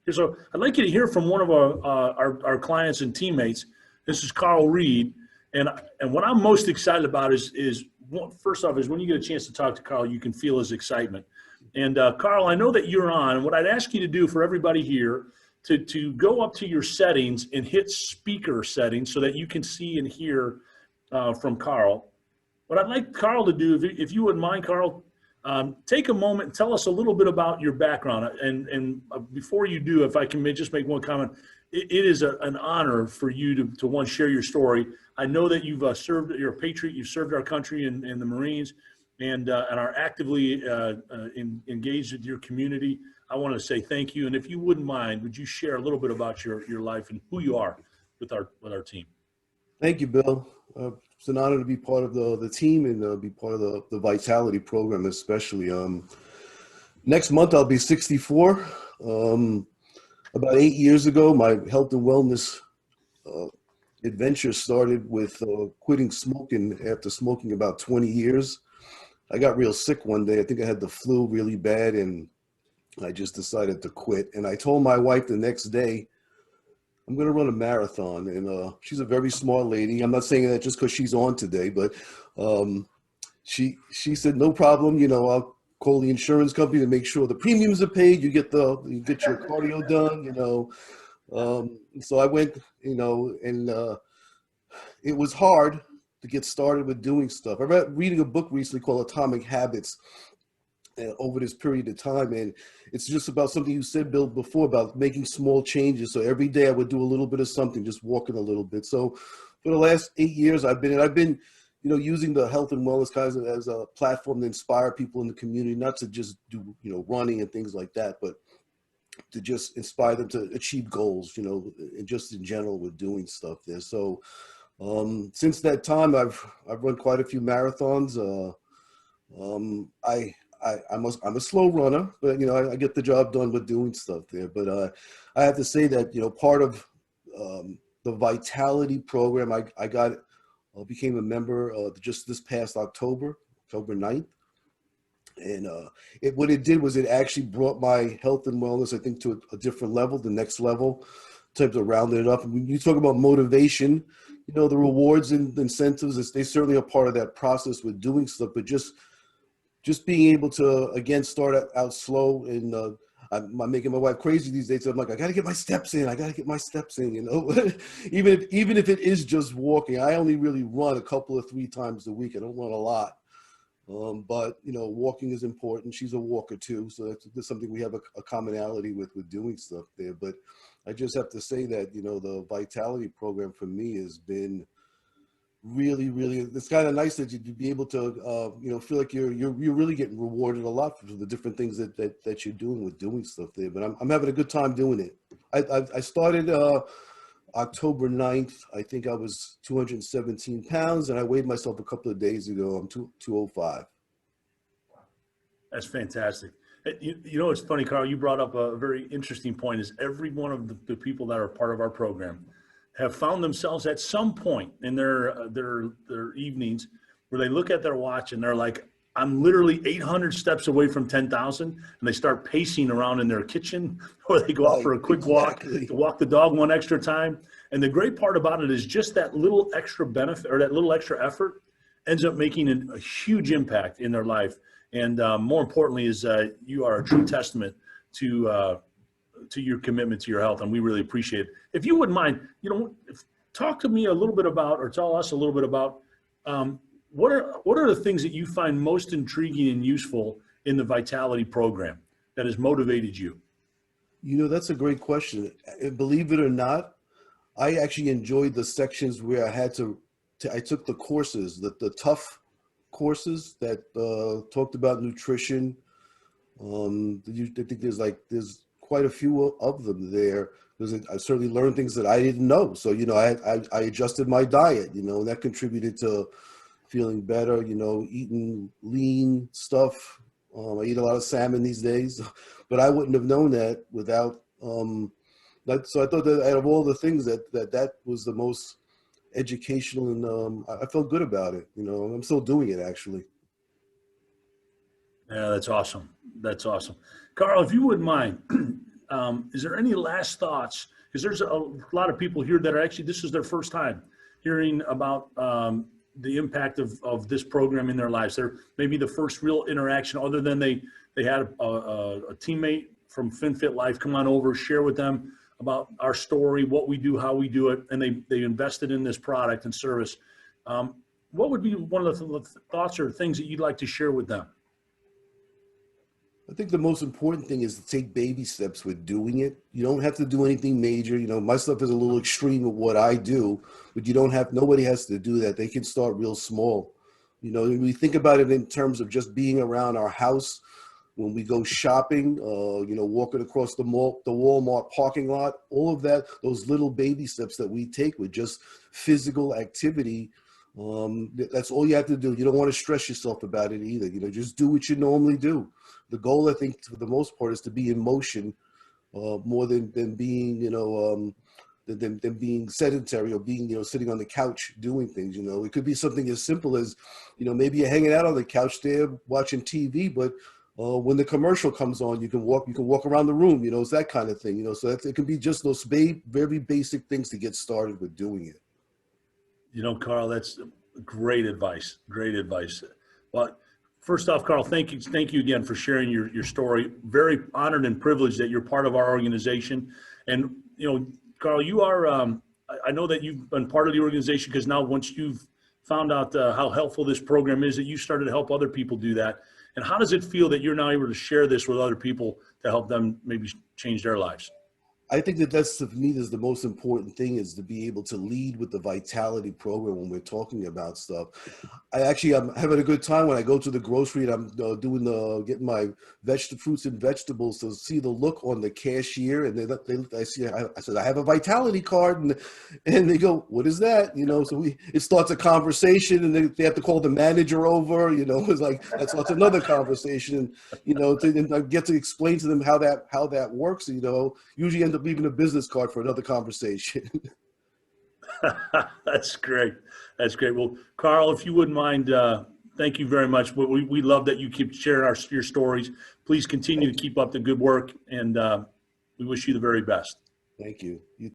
So I'd like you to hear from one of our clients and teammates. This is Carl Reid, and what I'm most excited about is first off is when you get a chance to talk to Carl, you can feel his excitement. And Carl, I know that you're on, and what I'd ask you to do for everybody here to go up to your settings and hit speaker settings so that you can see and hear from Carl. What I'd like Carl to do, if you wouldn't mind, Carl, take a moment and tell us a little bit about your background. And before you do, if I can just make one comment, it is an honor for you to one, share your story. I know that you've served, you're a patriot, you've served our country in the Marines and are actively engaged with your community. I want to say thank you. And if you wouldn't mind, would you share a little bit about your life and who you are with our team? Thank you, Bill. It's an honor to be part of the team and be part of the Vitality program, especially. Next month, I'll be 64. About 8 years ago, my health and wellness adventure started with quitting smoking after smoking about 20 years. I got real sick one day. I think I had the flu really bad, and I just decided to quit. And I told my wife the next day, I'm going to run a marathon. And she's a very smart lady. I'm not saying that just because she's on today, but she said, no problem. You know, I'll call the insurance company to make sure the premiums are paid. You get your cardio done, you know. So I went, you know, and it was hard to get started with doing stuff. I read reading a book recently called Atomic Habits over this period of time, and it's just about something you said, Bill, before about making small changes. So every day I would do a little bit of something, just walking a little bit. So for the last 8 years, I've been, you know, using the health and wellness guys as a platform to inspire people in the community, not to just do, you know, running and things like that, but to just inspire them to achieve goals, you know, and just in general with doing stuff there. So since that time, I've run quite a few marathons. I'm a slow runner, but you know, I get the job done with doing stuff there. But I have to say that, you know, part of the Vitality program, I became a member just this past October 9th. And what it did was it actually brought my health and wellness, I think, to a different level, the next level, in terms of rounding it up. And when you talk about motivation, you know, the rewards and incentives, they certainly are part of that process with doing stuff, but just being able to, again, start out slow. And I'm making my wife crazy these days. So I'm like, I got to get my steps in. I got to get my steps in, you know, even if it is just walking. I only really run a couple of 3 times a week. I don't run a lot. But, you know, walking is important. She's a walker too. So that's something we have a commonality with doing stuff there. But I just have to say that, you know, the Vitality program for me has been really, really, it's kind of nice that you'd be able to, you know, feel like you're really getting rewarded a lot for the different things that you're doing with doing stuff there. But I'm having a good time doing it. I started October 9th. I think I was 217 pounds, and I weighed myself a couple of days ago. I'm 205. That's fantastic. You know, it's funny, Carl, you brought up a very interesting point is every one of the people that are part of our program have found themselves at some point in their evenings where they look at their watch and they're like, I'm literally 800 steps away from 10,000, and they start pacing around in their kitchen, or they go out for a quick walk to walk the dog one extra time. And the great part about it is just that little extra benefit or that little extra effort ends up making a huge impact in their life. And more importantly is you are a true testament to your commitment to your health, and we really appreciate it. If you wouldn't mind, you know, talk to me a little bit about, or tell us a little bit about, what are the things that you find most intriguing and useful in the Vitality program that has motivated you? You know, that's a great question. Believe it or not, I actually enjoyed the sections where I took the courses, the tough courses that talked about nutrition. I think there's quite a few of them there, because I certainly learned things that I didn't know. So, you know, I adjusted my diet, you know, and that contributed to feeling better, you know, eating lean stuff. I eat a lot of salmon these days, but I wouldn't have known that without that. So I thought that out of all the things that was the most educational, and I felt good about it. You know, I'm still doing it actually. Yeah, that's awesome. That's awesome. Carl, if you wouldn't mind, Is there any last thoughts? Because there's a lot of people here that are actually, this is their first time hearing about the impact of this program in their lives. They're maybe the first real interaction other than they had a teammate from FinFit Life come on over, share with them about our story, what we do, how we do it, and they invested in this product and service. What would be one of the thoughts or things that you'd like to share with them? I think the most important thing is to take baby steps with doing it. You don't have to do anything major. You know, my stuff is a little extreme of what I do, but nobody has to do that. They can start real small. You know, we think about it in terms of just being around our house, when we go shopping, you know, walking across the mall, the Walmart parking lot, all of that, those little baby steps that we take with just physical activity. That's all you have to do. You don't want to stress yourself about it either. You know, just do what you normally do. The goal, I think, for the most part, is to be in motion more than being, you know, than being sedentary or being, you know, sitting on the couch doing things. You know, it could be something as simple as, you know, maybe you're hanging out on the couch there watching TV, but when the commercial comes on, you can walk around the room. You know, it's that kind of thing. You know, so it can be just those very basic things to get started with doing it. You know, Carl, that's great advice. Great advice. Well, first off, Carl, thank you again for sharing your story. Very honored and privileged that you're part of our organization. And, you know, Carl, you are, I know that you've been part of the organization because now once you've found out how helpful this program is, that you started to help other people do that. And how does it feel that you're now able to share this with other people to help them maybe change their lives? I think that's, for me, is the most important thing, is to be able to lead with the vitality program when we're talking about stuff. I'm having a good time when I go to the grocery and I'm getting my fruits and vegetables, to see the look on the cashier, and I said, I have a vitality card, and they go, what is that? You know, so it starts a conversation, and they have to call the manager over. You know, it's like that starts another conversation. You know, and I get to explain to them how that works. You know, usually end up leaving a business card for another conversation. That's great. That's great. Well, Carl, if you wouldn't mind, thank you very much. We love that you keep sharing your stories. Please continue to keep up the good work, and we wish you the very best. Thank you.